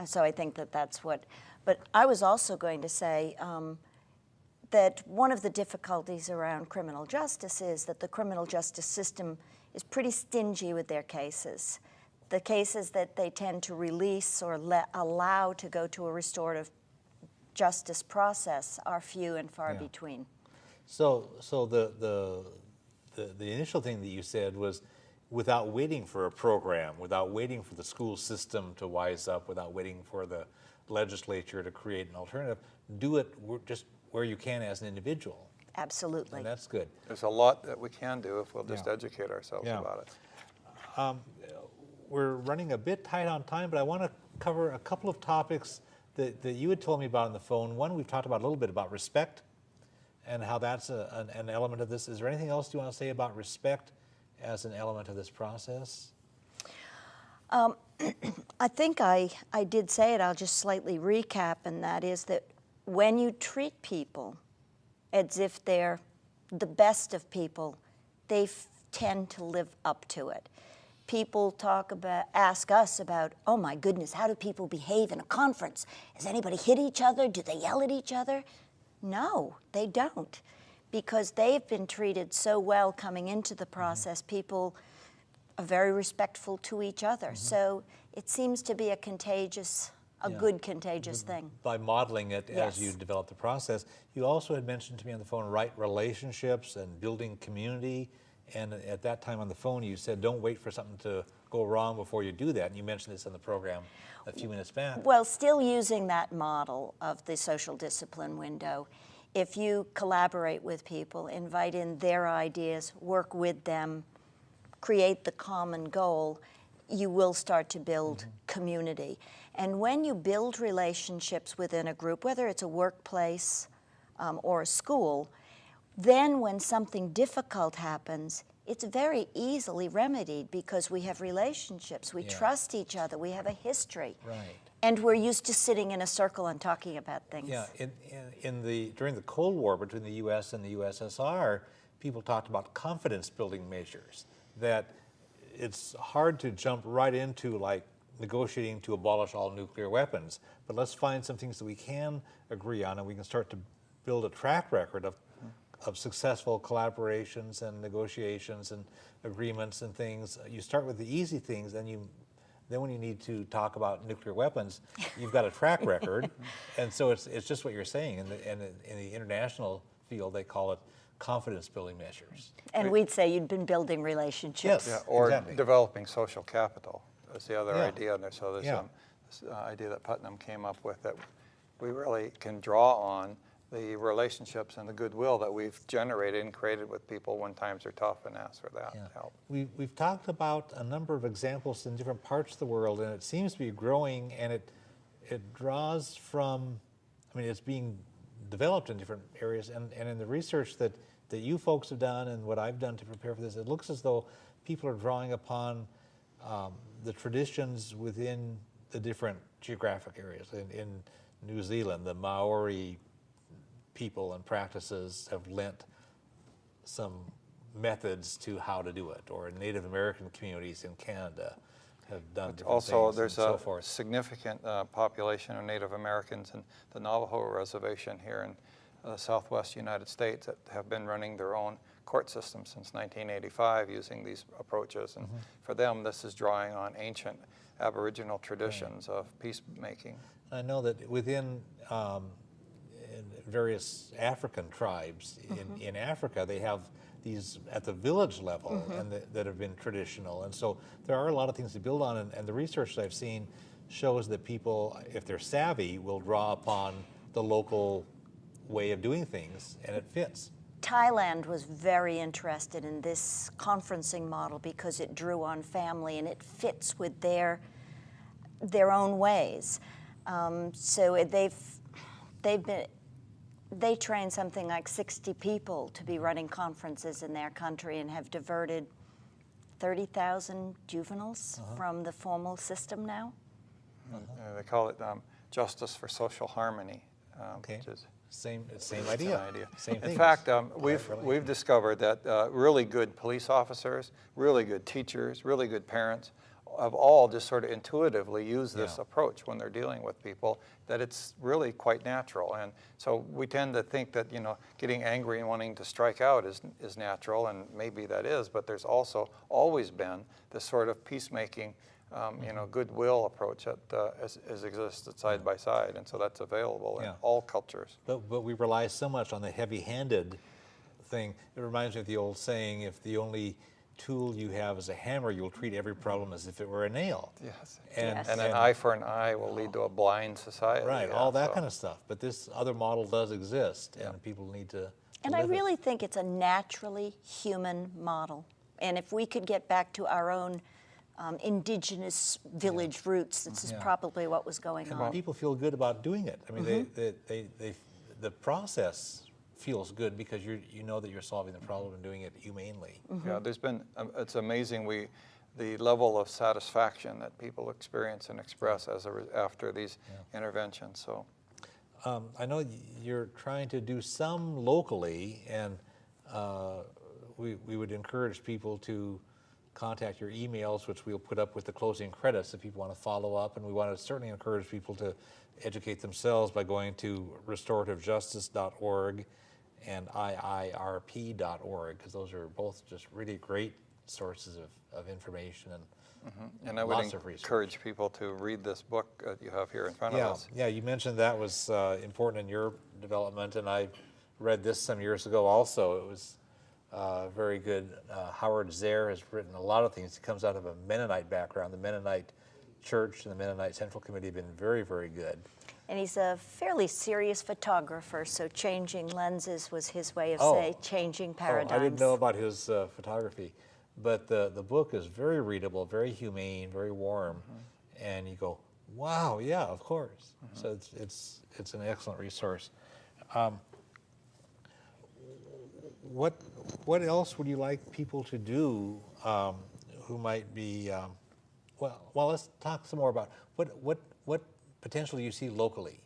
So I think that that's what, but I was also going to say that one of the difficulties around criminal justice is that the criminal justice system is pretty stingy with their cases. The cases that they tend to release or allow to go to a restorative justice process are few and far between. So the initial thing that you said was, without waiting for a program, without waiting for the school system to wise up, without waiting for the legislature to create an alternative, do it just where you can as an individual. Absolutely. And that's good. There's a lot that we can do if we'll just educate ourselves about it. We're running a bit tight on time, but I want to cover a couple of topics that you had told me about on the phone. One, we've talked about a little bit about respect and how that's an element of this. Is there anything else you want to say about respect as an element of this process? I think I did say it. I'll just slightly recap, and that is that when you treat people as if they're the best of people, they tend to live up to it. People ask us about, oh my goodness, how do people behave in a conference? Has anybody hit each other? Do they yell at each other? No, they don't, because they've been treated so well coming into the process. People are very respectful to each other. So it seems to be a good contagious thing. By modeling it as you develop the process. You also had mentioned to me on the phone right relationships and building community. And at that time on the phone, you said, don't wait for something to go wrong before you do that. And you mentioned this in the program a few minutes back. Well, still using that model of the social discipline window, if you collaborate with people, invite in their ideas, work with them, create the common goal, you will start to build community. And when you build relationships within a group, whether it's a workplace or a school, then when something difficult happens, it's very easily remedied because we have relationships, we trust each other, we have a history. Right. And we're used to sitting in a circle and talking about things. Yeah, during the Cold War between the U.S. and the USSR, people talked about confidence building measures, that it's hard to jump right into like negotiating to abolish all nuclear weapons, but let's find some things that we can agree on and we can start to build a track record of successful collaborations and negotiations and agreements and things. You start with the easy things, then when you need to talk about nuclear weapons, you've got a track record. And so it's just what you're saying. In the international field, they call it confidence building measures. And we'd say you'd been building relationships. Yes, or exactly. developing social capital is the other idea in there. So there's this idea that Putnam came up with, that we really can draw on the relationships and the goodwill that we've generated and created with people when times are tough, and ask for that help. We've talked about a number of examples in different parts of the world, and it seems to be growing, and it draws from, I mean, it's being developed in different areas, and in the research that you folks have done and what I've done to prepare for this, it looks as though people are drawing upon the traditions within the different geographic areas. In New Zealand, the Maori people and practices have lent some methods to how to do it, or Native American communities in Canada have done different also, things. there's and a so forth. significant population of Native Americans in the Navajo Reservation here in the southwest United States that have been running their own court system since 1985 using these approaches. And for them, this is drawing on ancient Aboriginal traditions of peacemaking. I know that within various African tribes in Africa, they have these at the village level and that have been traditional. And so there are a lot of things to build on, and the research that I've seen shows that people, if they're savvy, will draw upon the local way of doing things, and it fits. Thailand was very interested in this conferencing model because it drew on family and it fits with their own ways. So they've been they train something like 60 people to be running conferences in their country and have diverted 30,000 juveniles from the formal system now. They call it Justice for Social Harmony. Okay. Which is Same idea. Same thing. In fact, we've discovered that really good police officers, really good teachers, really good parents have all just sort of intuitively used this approach when they're dealing with people, that it's really quite natural. And so we tend to think that, you know, getting angry and wanting to strike out is natural, and maybe that is, but there's also always been this sort of peacemaking, you know, goodwill approach that has existed side by side, and so that's available in all cultures. But we rely so much on the heavy-handed thing. It reminds me of the old saying, if the only tool you have is a hammer, you'll treat every problem as if it were a nail. Yes. Yes. And an eye for an eye will lead to a blind society. Right, all that kind of stuff. But this other model does exist, and people need to And I really think it's a naturally human model. And if we could get back to our own indigenous village roots, this is probably what was going on. People feel good about doing it. I mean, the process feels good because you know that you're solving the problem and doing it humanely. Yeah, there's been, it's amazing the level of satisfaction that people experience and express after these interventions. So, I know you're trying to do some locally, and we would encourage people to contact your emails, which we'll put up with the closing credits if people want to follow up, and we want to certainly encourage people to educate themselves by going to restorativejustice.org and IIRP.org, because those are both just really great sources of information and I would encourage people to read this book that you have here in front of us. Yeah, you mentioned that was important in your development, and I read this some years ago also. It was very good. Howard Zehr has written a lot of things. He comes out of a Mennonite background. The Mennonite Church and the Mennonite Central Committee have been very, very good. And he's a fairly serious photographer, so changing lenses was his way of changing paradigms. I didn't know about his photography, but the book is very readable, very humane, very warm, and you go, wow, yeah, of course. So it's an excellent resource. What else would you like people to do who might be? Well, let's talk some more about what potential you see locally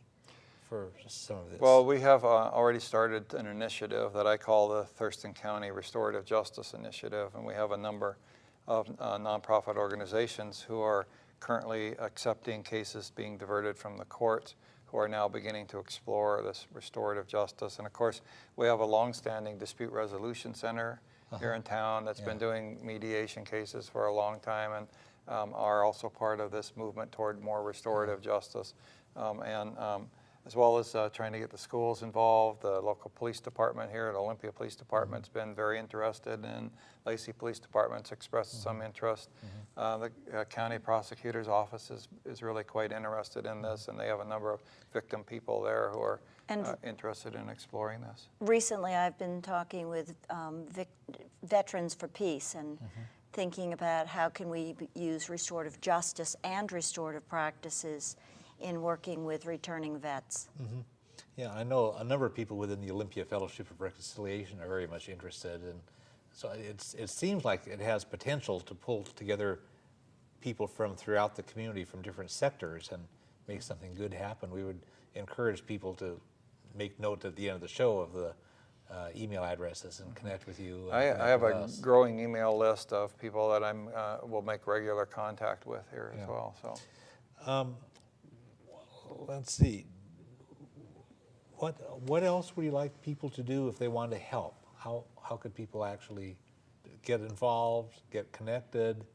for some of this. Well, we have already started an initiative that I call the Thurston County Restorative Justice Initiative, and we have a number of nonprofit organizations who are currently accepting cases being diverted from the courts, who are now beginning to explore this restorative justice. And of course, we have a long-standing dispute resolution center here in town that's been doing mediation cases for a long time, and are also part of this movement toward more restorative justice. As well as trying to get the schools involved. The local police department here at Olympia Police Department's been very interested, and Lacey Police Department's expressed some interest. The county prosecutor's office is really quite interested in this, and they have a number of victim people there who are interested in exploring this. Recently, I've been talking with Veterans for Peace and thinking about how can we use restorative justice and restorative practices in working with returning vets. Yeah, I know a number of people within the Olympia Fellowship of Reconciliation are very much interested, and so it seems like it has potential to pull together people from throughout the community from different sectors and make something good happen. We would encourage people to make note at the end of the show of the email addresses and connect with you. I have a growing email list of people that will make regular contact with here as well. So. Let's see. What else would you like people to do if they want to help? How could people actually get involved, get connected,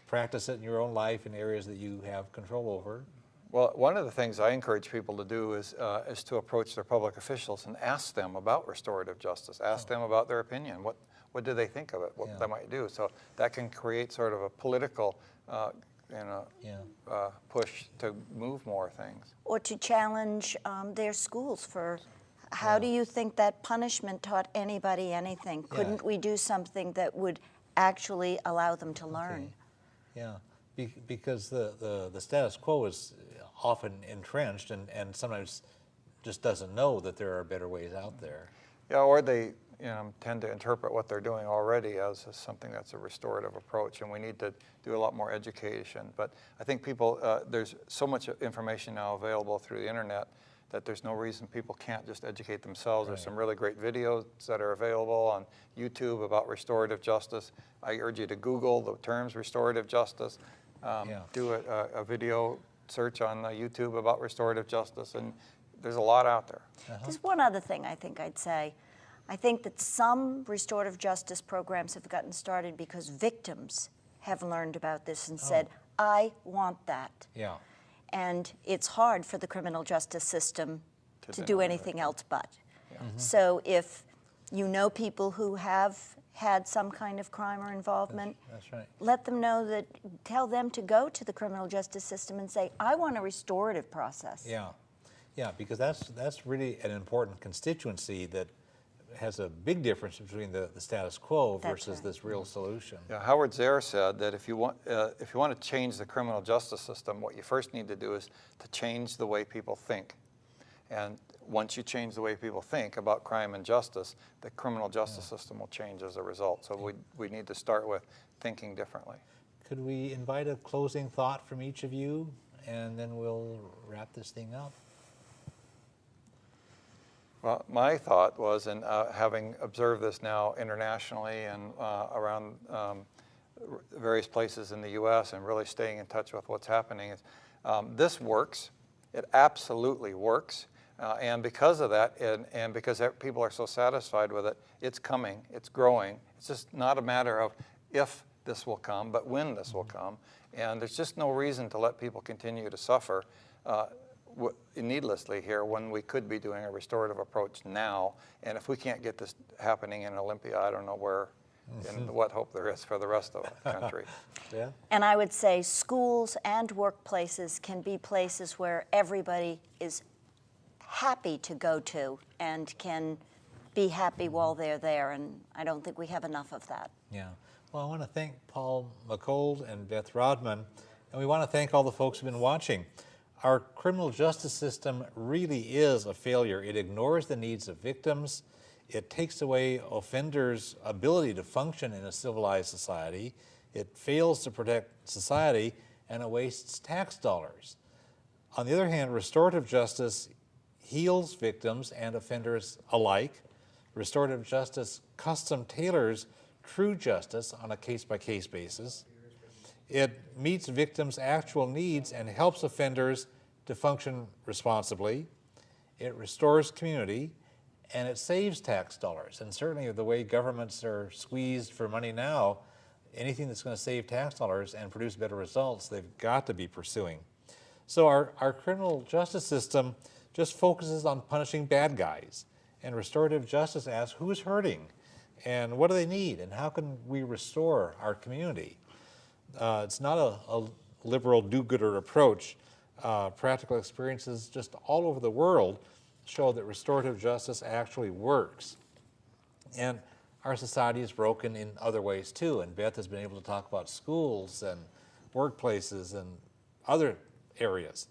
practice it in your own life in areas that you have control over? Well, one of the things I encourage people to do is to approach their public officials and ask them about restorative justice. Ask them about their opinion. What do they think of it? What they might do? So that can create sort of a political push to move more things. Or to challenge their schools for how do you think that punishment taught anybody anything? Couldn't we do something that would actually allow them to learn? Yeah, because the status quo is often entrenched and sometimes just doesn't know that there are better ways out there. Yeah, or they tend to interpret what they're doing already as something that's a restorative approach, and we need to do a lot more education. But I think people, there's so much information now available through the internet that there's no reason people can't just educate themselves. Right. There's some really great videos that are available on YouTube about restorative justice. I urge you to Google the terms restorative justice, do a video search on YouTube about restorative justice, and there's a lot out there. There's one other thing I think I'd say. I think that some restorative justice programs have gotten started because victims have learned about this and said, I want that. Yeah. And it's hard for the criminal justice system to do anything else but. Yeah. So if you know people who have had some kind of crime or involvement, that's right. Let them know that, tell them to go to the criminal justice system and say, I want a restorative process. Yeah, yeah, because that's really an important constituency that has a big difference between the status quo versus this real solution. Yeah, Howard Zare said that if you want to change the criminal justice system, what you first need to do is to change the way people think. And once you change the way people think about crime and justice, the criminal justice system will change as a result. So we need to start with thinking differently. Could we invite a closing thought from each of you, and then we'll wrap this thing up? Well, my thought was, and having observed this now internationally and around various places in the U.S. and really staying in touch with what's happening, is this works. It absolutely works. And because of that, and because people are so satisfied with it, it's coming, it's growing. It's just not a matter of if this will come, but when this will come. And there's just no reason to let people continue to suffer needlessly here when we could be doing a restorative approach now. And if we can't get this happening in Olympia, I don't know where and what hope there is for the rest of the country. Yeah. And I would say schools and workplaces can be places where everybody is happy to go to and can be happy while they're there, and I don't think we have enough of that. Yeah. Well, I want to thank Paul McCold and Beth Rodman, and we want to thank all the folks who've been watching. Our criminal justice system really is a failure. It ignores the needs of victims. It takes away offenders' ability to function in a civilized society. It fails to protect society, and it wastes tax dollars. On the other hand, restorative justice heals victims and offenders alike. Restorative justice custom tailors true justice on a case-by-case basis. It meets victims' actual needs and helps offenders to function responsibly. It restores community, and it saves tax dollars. And certainly the way governments are squeezed for money now, anything that's going to save tax dollars and produce better results, they've got to be pursuing. So our criminal justice system just focuses on punishing bad guys. And restorative justice asks, who's hurting? And what do they need? And how can we restore our community? It's not a liberal do-gooder approach. Practical experiences just all over the world show that restorative justice actually works. And our society is broken in other ways too. And Beth has been able to talk about schools and workplaces and other areas.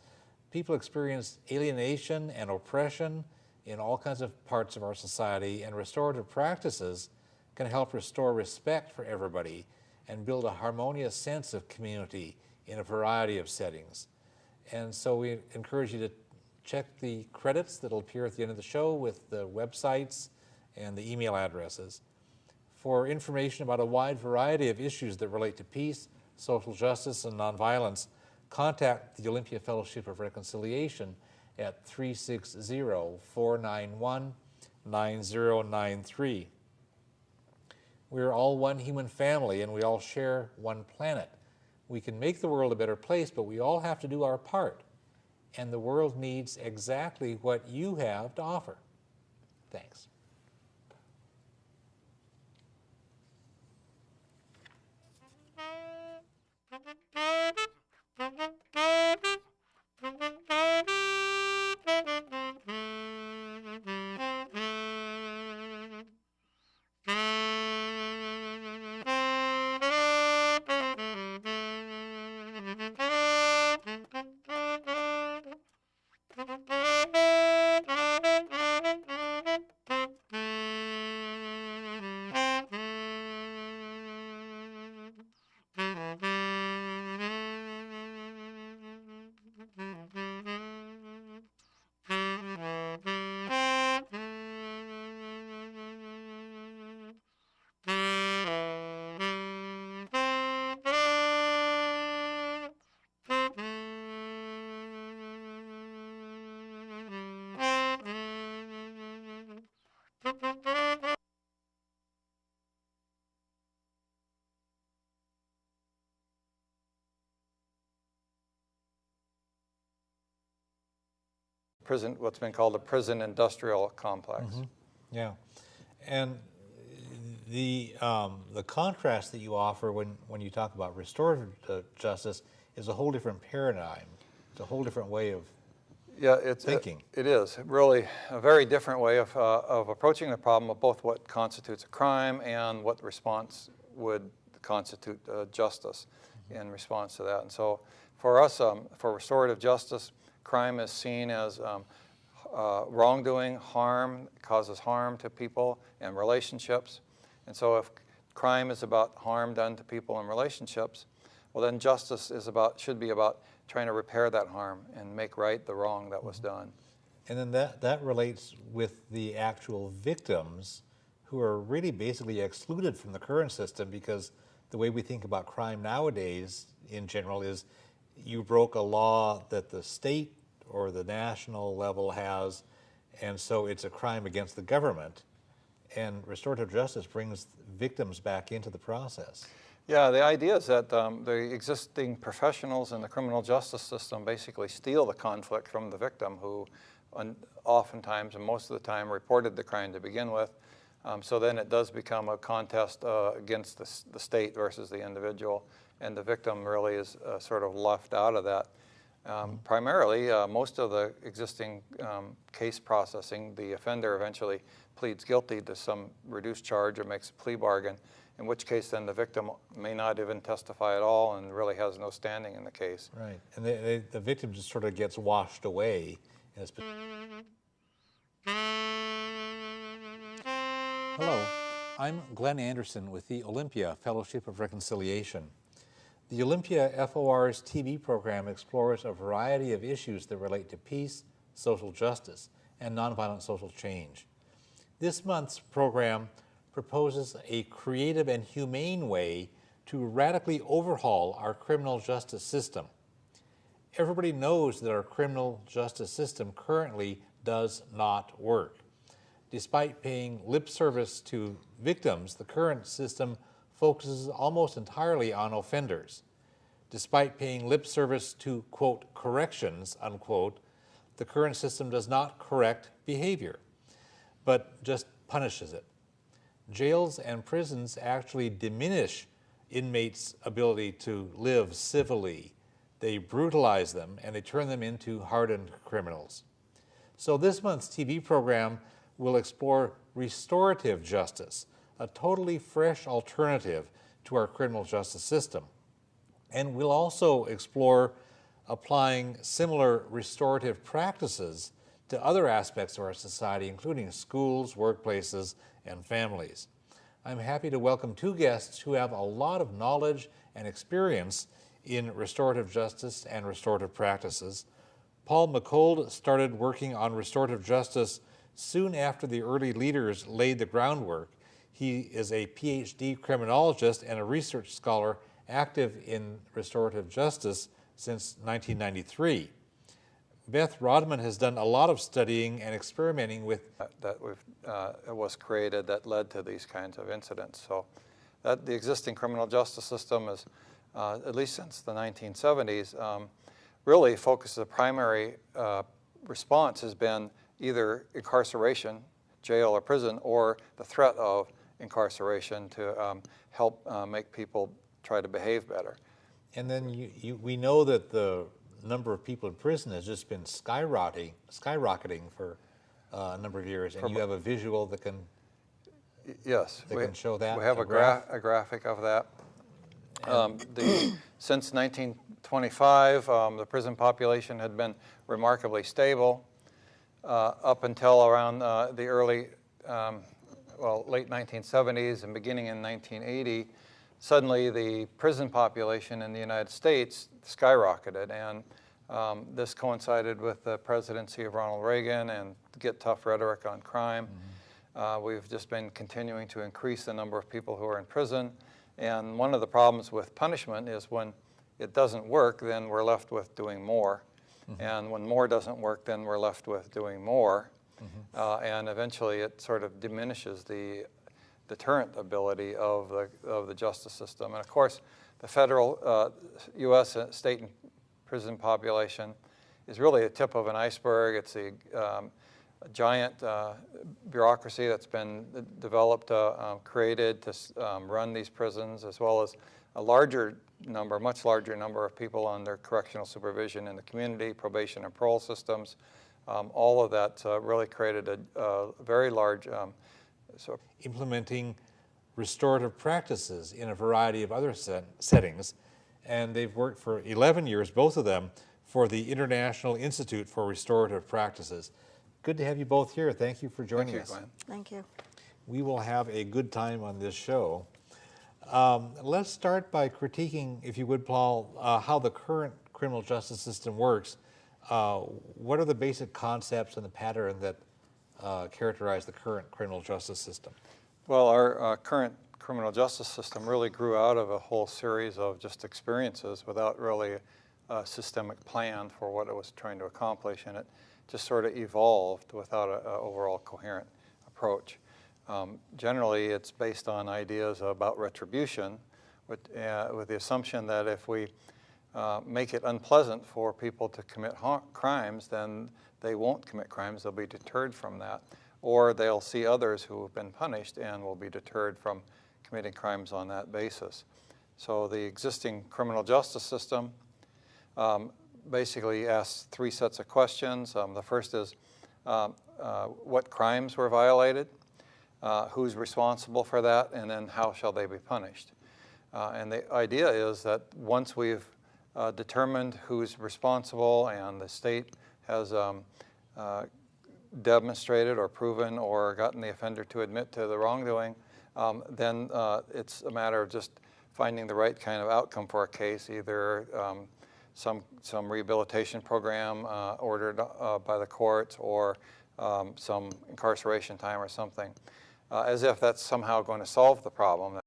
People experience alienation and oppression in all kinds of parts of our society, and restorative practices can help restore respect for everybody and build a harmonious sense of community in a variety of settings. And so we encourage you to check the credits that'll appear at the end of the show with the websites and the email addresses. For information about a wide variety of issues that relate to peace, social justice, and nonviolence, contact the Olympia Fellowship of Reconciliation at 360-491-9093. We're all one human family, and we all share one planet. We can make the world a better place, but we all have to do our part. And the world needs exactly what you have to offer. Thanks. what's been called the prison industrial complex. Mm-hmm. Yeah, and the contrast that you offer when you talk about restorative justice is a whole different paradigm. It's a whole different way of thinking. It is really a very different way of approaching the problem of both what constitutes a crime and what response would constitute justice in response to that. And so for us, for restorative justice, crime is seen as wrongdoing, harm, causes harm to people and relationships. And so if crime is about harm done to people and relationships, well then justice should be about trying to repair that harm and make right the wrong that was done. And then that relates with the actual victims who are really basically excluded from the current system, because the way we think about crime nowadays in general is you broke a law that the state or the national level has, and so it's a crime against the government. And restorative justice brings victims back into the process. Yeah, the idea is that the existing professionals in the criminal justice system basically steal the conflict from the victim, who oftentimes and most of the time reported the crime to begin with. So then it does become a contest against the state versus the individual, and the victim really is sort of left out of that. Primarily, most of the existing case processing, the offender eventually pleads guilty to some reduced charge or makes a plea bargain, in which case then the victim may not even testify at all and really has no standing in the case. Right, and the victim just sort of gets washed away. Hello, I'm Glenn Anderson with the Olympia Fellowship of Reconciliation. The Olympia FOR's TV program explores a variety of issues that relate to peace, social justice, and nonviolent social change. This month's program proposes a creative and humane way to radically overhaul our criminal justice system. Everybody knows that our criminal justice system currently does not work. Despite paying lip service to victims, the current system focuses almost entirely on offenders. Despite paying lip service to, quote, corrections, unquote, the current system does not correct behavior, but just punishes it. Jails and prisons actually diminish inmates' ability to live civilly. They brutalize them and they turn them into hardened criminals. So this month's TV program will explore restorative justice, a totally fresh alternative to our criminal justice system. And we'll also explore applying similar restorative practices to other aspects of our society, including schools, workplaces, and families. I'm happy to welcome two guests who have a lot of knowledge and experience in restorative justice and restorative practices. Paul McCold started working on restorative justice soon after the early leaders laid the groundwork. He is a PhD criminologist and a research scholar active in restorative justice since 1993. Beth Rodman has done a lot of studying and experimenting with it was created that led to these kinds of incidents. So that the existing criminal justice system is, at least since the 1970s, really focuses the primary response has been either incarceration, jail or prison, or the threat of incarceration to help make people try to behave better. And then we know that the number of people in prison has just been skyrocketing for a number of years, and you have a visual that can can show that. We have a graphic of that. Since 1925, the prison population had been remarkably stable up until around the early, late 1970s and beginning in 1980. Suddenly, the prison population in the United States skyrocketed, and this coincided with the presidency of Ronald Reagan and Get Tough rhetoric on crime. We've just been continuing to increase the number of people who are in prison, and one of the problems with punishment is when it doesn't work, then we're left with doing more. And when more doesn't work, then we're left with doing more. And eventually it sort of diminishes the deterrent ability of the justice system. And of course, the federal U.S. state and prison population is really the tip of an iceberg. It's a giant bureaucracy that's been developed, created to run these prisons, as well as a much larger number of people under correctional supervision in the community, probation and parole systems. All of that really created a very large implementing restorative practices in a variety of other settings, and they've worked for 11 years, both of them, for the International Institute for Restorative Practices. Good to have you both here. Thank you for joining us. Glenn. Thank you. We will have a good time on this show. Let's start by critiquing, if you would, Paul, how the current criminal justice system works. What are the basic concepts and the pattern that characterize the current criminal justice system? Well, our current criminal justice system really grew out of a whole series of just experiences without really a systemic plan for what it was trying to accomplish, and it just sort of evolved without an overall coherent approach. Generally, it's based on ideas about retribution, with the assumption that if we make it unpleasant for people to commit crimes, then they won't commit crimes, they'll be deterred from that. Or they'll see others who have been punished and will be deterred from committing crimes on that basis. So the existing criminal justice system basically asks three sets of questions. The first is what crimes were violated, who's responsible for that, and then how shall they be punished. And the idea is that once we've determined who's responsible and the state has demonstrated or proven or gotten the offender to admit to the wrongdoing, then it's a matter of just finding the right kind of outcome for a case, either some rehabilitation program ordered by the courts, or some incarceration time or something, as if that's somehow going to solve the problem.